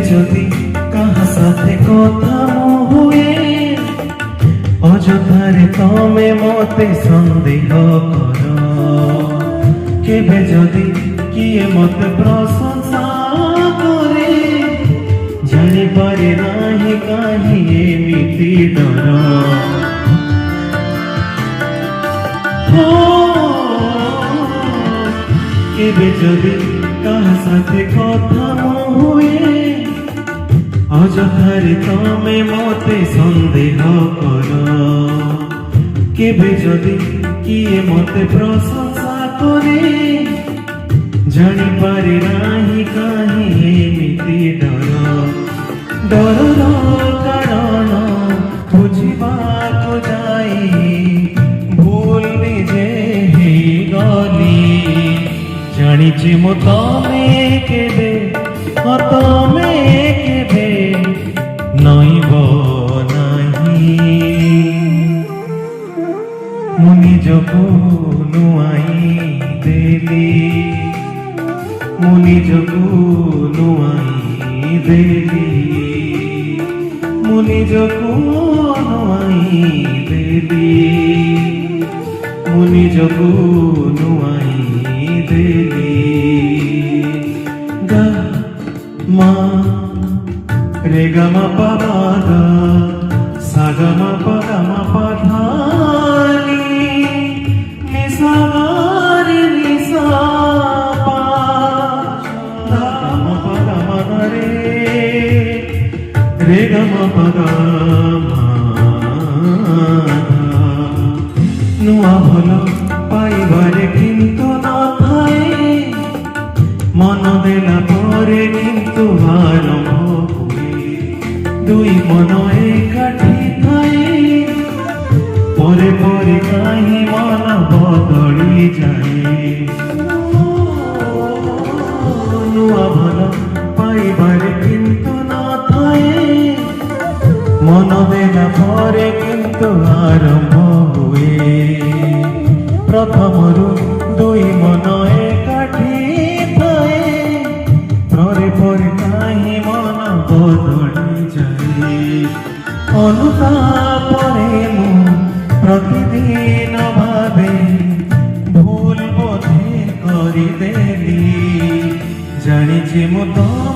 যদি কাহা সাথে কথা হুয়ে অযথারে তমে মতে সন্দেহ কর কেবে যদি কিয়ে মতে প্রশংসা করে জানিপারে নাহি কাহি এমিতি ডর কেবে যদি কাহা সাথে কথা হুয়ে অযথারে তমে মতে সন্দেহ কর কেবে যদি কিয়ে মতে প্রশংসা করে জানিপারে নাহি কাহি এমিতি ডর ডরর কারণ বুঝিବାକୁ যাই ভুল নিজে ହେଇଗଲି ଜାଣିଛି ମୁଁ ତମେ କେବେ ତମେ କେବେ ନଇବ ନାହିଁ ମୁଁ ନିଜକୁ ନୁଆଇ ଦେଲି ମୁଁ ନିଜକୁ ନୁଆଇ ଦେଲି ମୁଁ ନିଜକୁ ନୁଆଇ ଦେଲି ମୁଁ ନିଜକୁ ନୁଆଇ ଦେଲି ଗା ମା ରେ ଗ ମ ପ ମ ଗ ସା ଗ ମ ପ ଗ ମ ପ ଧ ନି ନି ସା ଗ ରେ ନି ସା ପା ଧ ମ ପ ଗ ମ ଗ ରେ ଗ ମ ପ ଗ ମ ନୂଆ ଭଲ ପାଇବାରେ କିନ୍ତୁ ନଥାଏ ମନ ଦେଲା ପରେ କିନ୍ତୁ ଆରମ୍ଭ ହୁଏ ଦୁଇ ମନ ଏକାଠି ଥାଏ ପରେ ପରେ କାହିଁ ମନ ବଦଳି ଯାଏ ନୂଆ ଭଲ ପାଇବାରେ କିନ୍ତୁ ନଥାଏ ମନ ଦେଲା ପରେ କିନ୍ତୁ ଆରମ୍ଭ ହୁଏ ପ୍ରଥମରୁ ଦୁଇ ମନ ଏକାଠି ଥାଏ ପରେ ପରେ କାହିଁ ମନ ବଦଳି ଯାଏ ଅନୁତାପରେ ମୁଁ ପ୍ରତିଦିନ ଭାବେ ଭୁଲ ବୋଧେ କରିଦେଲି ଜାଣିଛି ମୁଁ ତ